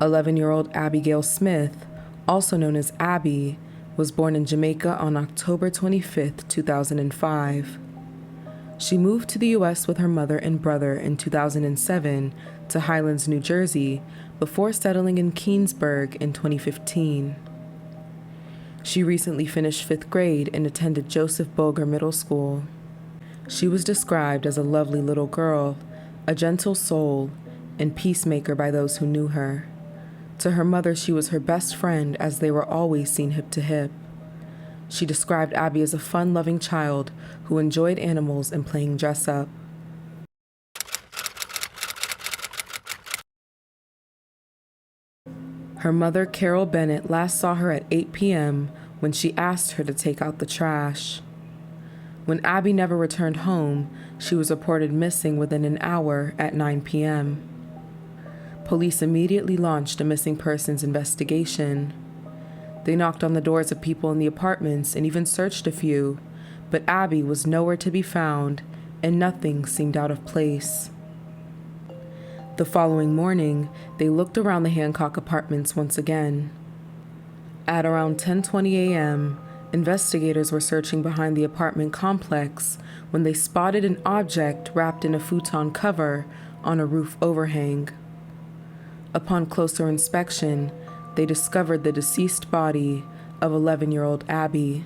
11-year-old Abbiegail Smith, also known as Abbie, was born in Jamaica on October 25, 2005. She moved to the U.S. with her mother and brother in 2007 to Highlands, New Jersey, before settling in Keansburg in 2015. She recently finished 5th grade and attended Joseph Boger Middle School. She was described as a lovely little girl, a gentle soul, and peacemaker by those who knew her. To her mother, she was her best friend, as they were always seen hip to hip. She described Abbie as a fun-loving child who enjoyed animals and playing dress-up. Her mother, Carol Bennett, last saw her at 8 p.m. when she asked her to take out the trash. When Abbie never returned home, she was reported missing within an hour at 9 p.m. Police immediately launched a missing persons investigation. They knocked on the doors of people in the apartments and even searched a few, but Abbie was nowhere to be found, and nothing seemed out of place. The following morning, they looked around the Hancock apartments once again. At around 10:20 a.m., investigators were searching behind the apartment complex when they spotted an object wrapped in a futon cover on a roof overhang. Upon closer inspection, they discovered the deceased body of 11-year-old Abbie.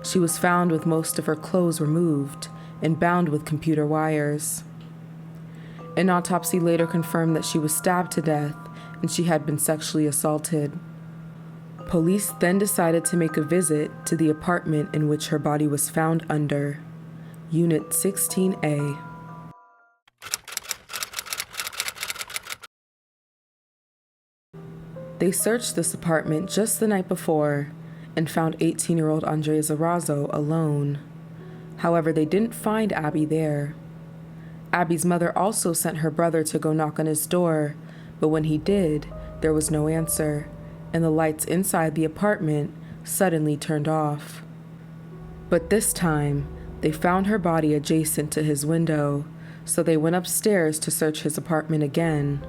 She was found with most of her clothes removed and bound with computer wires. An autopsy later confirmed that she was stabbed to death and she had been sexually assaulted. Police then decided to make a visit to the apartment in which her body was found under, Unit 16A. They searched this apartment just the night before and found 18-year-old Andrea Zarazzo alone. However, they didn't find Abbie there. Abbie's mother also sent her brother to go knock on his door, but when he did, there was no answer, and the lights inside the apartment suddenly turned off. But this time, they found her body adjacent to his window, so they went upstairs to search his apartment again.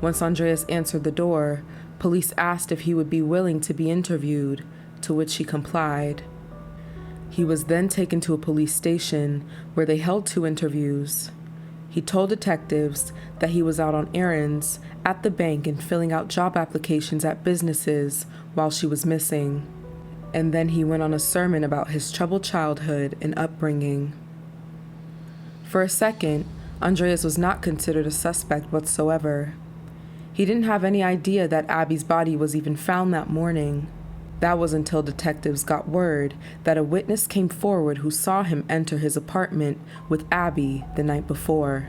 Once Andreas answered the door, police asked if he would be willing to be interviewed, to which he complied. He was then taken to a police station where they held 2 interviews. He told detectives that he was out on errands at the bank and filling out job applications at businesses while she was missing. And then he went on a sermon about his troubled childhood and upbringing. For a second, Andreas was not considered a suspect whatsoever. He didn't have any idea that Abbie's body was even found that morning. That was until detectives got word that a witness came forward who saw him enter his apartment with Abbie the night before.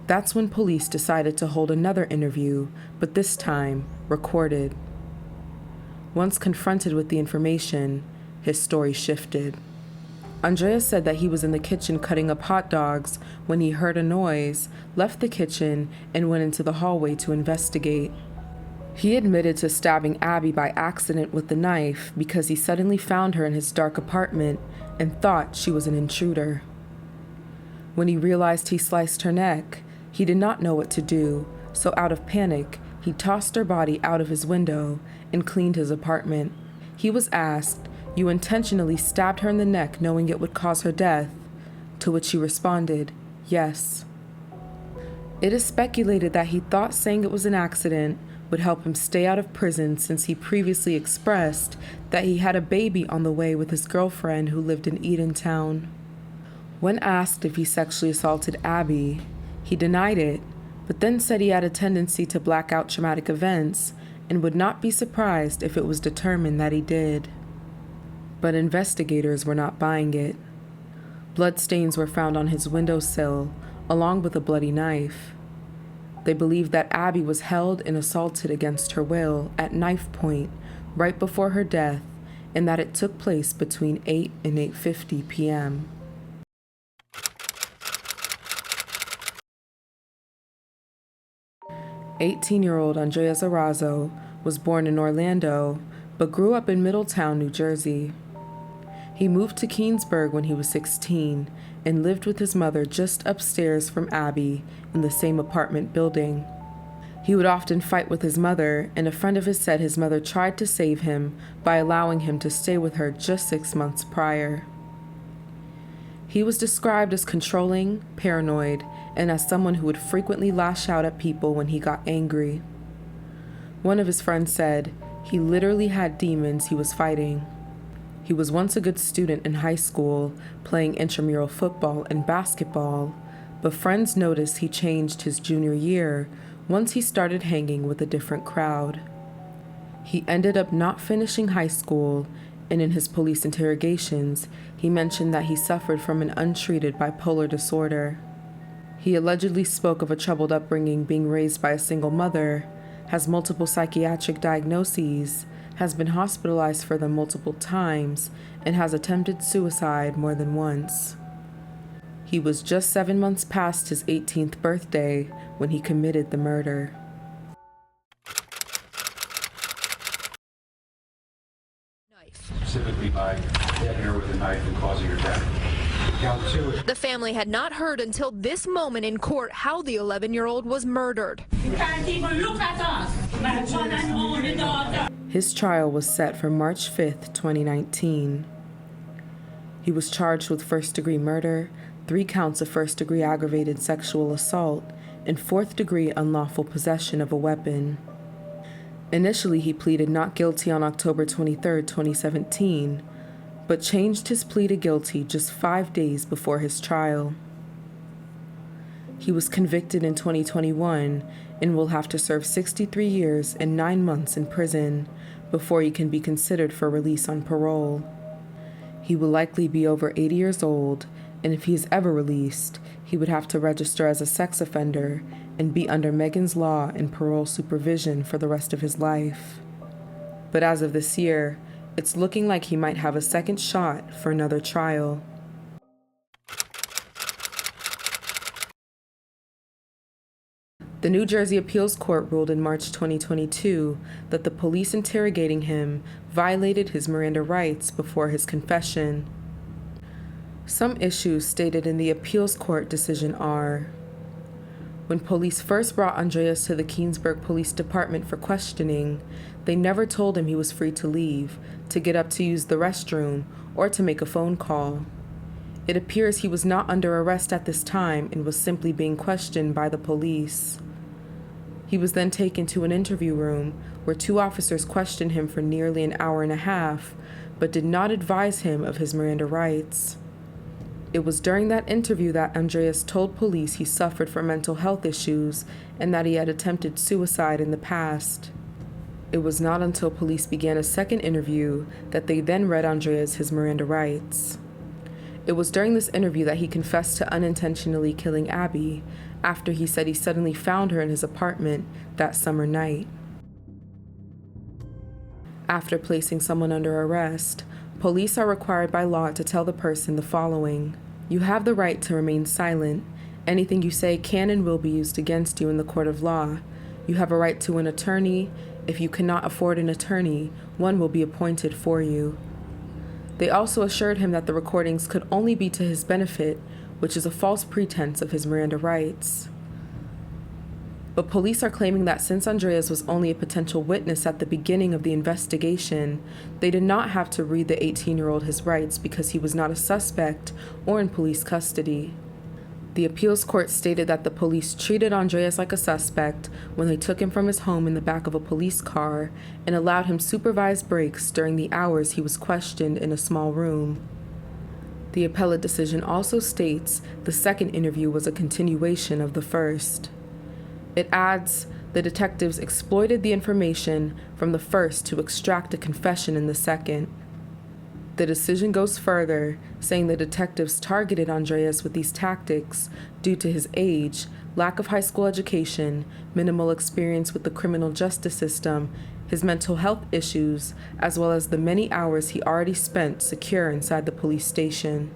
That's when police decided to hold another interview, but this time recorded. Once confronted with the information, his story shifted. Andreas said that he was in the kitchen cutting up hot dogs when he heard a noise, left the kitchen, and went into the hallway to investigate. He admitted to stabbing Abbie by accident with the knife because he suddenly found her in his dark apartment and thought she was an intruder. When he realized he sliced her neck, he did not know what to do, so out of panic, he tossed her body out of his window and cleaned his apartment. He was asked, "You intentionally stabbed her in the neck knowing it would cause her death?" To which he responded, "Yes." It is speculated that he thought saying it was an accident would help him stay out of prison, since he previously expressed that he had a baby on the way with his girlfriend who lived in Edentown. When asked if he sexually assaulted Abbie, he denied it, but then said he had a tendency to black out traumatic events and would not be surprised if it was determined that he did. But investigators were not buying it. Bloodstains were found on his windowsill, along with a bloody knife. They believed that Abbie was held and assaulted against her will at knife point right before her death, and that it took place between 8 and 8:50 p.m. 18-year-old Andrea Zarrazzo was born in Orlando, but grew up in Middletown, New Jersey. He moved to Keansburg when he was 16 and lived with his mother just upstairs from Abbie in the same apartment building. He would often fight with his mother, and a friend of his said his mother tried to save him by allowing him to stay with her just 6 months prior. He was described as controlling, paranoid, and as someone who would frequently lash out at people when he got angry. One of his friends said he literally had demons he was fighting. He was once a good student in high school, playing intramural football and basketball, but friends noticed he changed his junior year once he started hanging with a different crowd. He ended up not finishing high school, and in his police interrogations, he mentioned that he suffered from an untreated bipolar disorder. He allegedly spoke of a troubled upbringing, being raised by a single mother, has multiple psychiatric diagnoses, has been hospitalized for them multiple times, and has attempted suicide more than once. He was just 7 months past his 18th birthday when he committed the murder. Specifically by hitting her with a knife and causing her death. Count two. The family had not heard until this moment in court how the 11-year-old was murdered. You can't even look at us. My one and only daughter. His trial was set for March 5th, 2019. He was charged with first-degree murder, 3 counts of first-degree aggravated sexual assault, and fourth-degree unlawful possession of a weapon. Initially, he pleaded not guilty on October 23, 2017, but changed his plea to guilty just 5 days before his trial. He was convicted in 2021 and will have to serve 63 years and 9 months in prison before he can be considered for release on parole. He will likely be over 80 years old, and if he is ever released, he would have to register as a sex offender and be under Megan's Law and parole supervision for the rest of his life. But as of this year, it's looking like he might have a second shot for another trial. The New Jersey Appeals Court ruled in March 2022 that the police interrogating him violated his Miranda rights before his confession. Some issues stated in the appeals court decision are: when police first brought Andreas to the Keansburg Police Department for questioning, they never told him he was free to leave, to get up to use the restroom, or to make a phone call. It appears he was not under arrest at this time and was simply being questioned by the police. He was then taken to an interview room where 2 officers questioned him for nearly an hour and a half, but did not advise him of his Miranda rights. It was during that interview that Andreas told police he suffered from mental health issues and that he had attempted suicide in the past. It was not until police began a second interview that they then read Andreas his Miranda rights. It was during this interview that he confessed to unintentionally killing Abbie after he said he suddenly found her in his apartment that summer night. After placing someone under arrest, police are required by law to tell the person the following: you have the right to remain silent. Anything you say can and will be used against you in the court of law. You have a right to an attorney. If you cannot afford an attorney, one will be appointed for you. They also assured him that the recordings could only be to his benefit, which is a false pretense of his Miranda rights. But police are claiming that since Andreas was only a potential witness at the beginning of the investigation, they did not have to read the 18-year-old his rights because he was not a suspect or in police custody. The appeals court stated that the police treated Andreas like a suspect when they took him from his home in the back of a police car and allowed him supervised breaks during the hours he was questioned in a small room. The appellate decision also states the second interview was a continuation of the first. It adds, the detectives exploited the information from the first to extract a confession in the second. The decision goes further, saying the detectives targeted Andreas with these tactics due to his age, lack of high school education, minimal experience with the criminal justice system, his mental health issues, as well as the many hours he already spent secure inside the police station.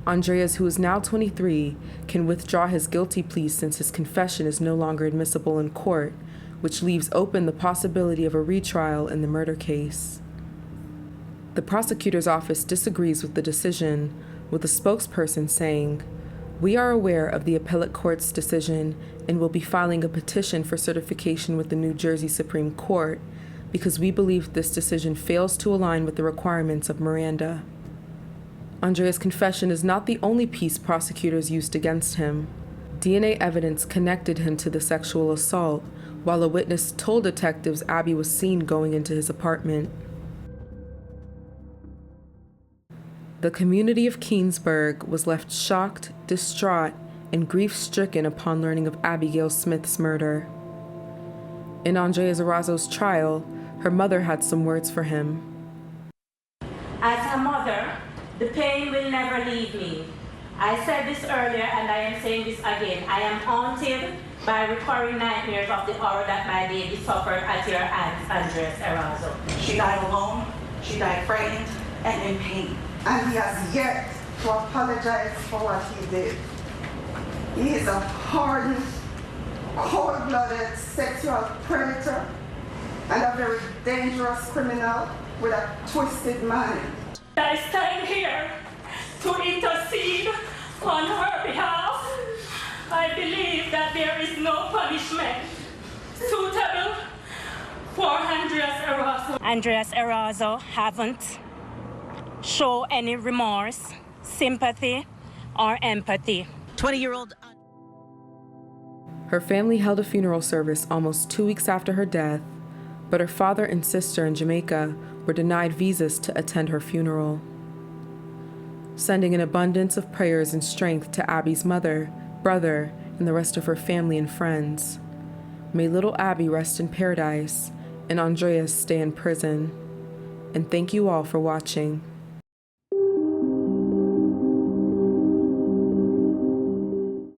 Andreas, who is now 23, can withdraw his guilty plea since his confession is no longer admissible in court, which leaves open the possibility of a retrial in the murder case. The prosecutor's office disagrees with the decision, with a spokesperson saying, "We are aware of the appellate court's decision and will be filing a petition for certification with the New Jersey Supreme Court because we believe this decision fails to align with the requirements of Miranda." Andreas' confession is not the only piece prosecutors used against him. DNA evidence connected him to the sexual assault, while a witness told detectives Abbie was seen going into his apartment. The community of Keansburg was left shocked, distraught, and grief-stricken upon learning of Abbiegail Smith's murder. In Andreas Arazo's trial, her mother had some words for him. As her mother, the pain will never leave me. I said this earlier and I am saying this again. I am haunted by recurring nightmares of the horror that my baby suffered at your aunt, Andreas Arazo. She died alone, she died frightened, and in pain. And he has yet to apologize for what he did. He is a hardened, cold-blooded sexual predator and a very dangerous criminal with a twisted mind. I stand here to intercede on her behalf. I believe that there is no punishment suitable for Andreas Arazo. Andreas Arazo haven't shown any remorse, sympathy, or empathy. 20-year-old. Her family held a funeral service almost 2 weeks after her death, but her father and sister in Jamaica were denied visas to attend her funeral. Sending an abundance of prayers and strength to Abbie's mother, brother, and the rest of her family and friends. May little Abbie rest in paradise and Andreas stay in prison. And thank you all for watching.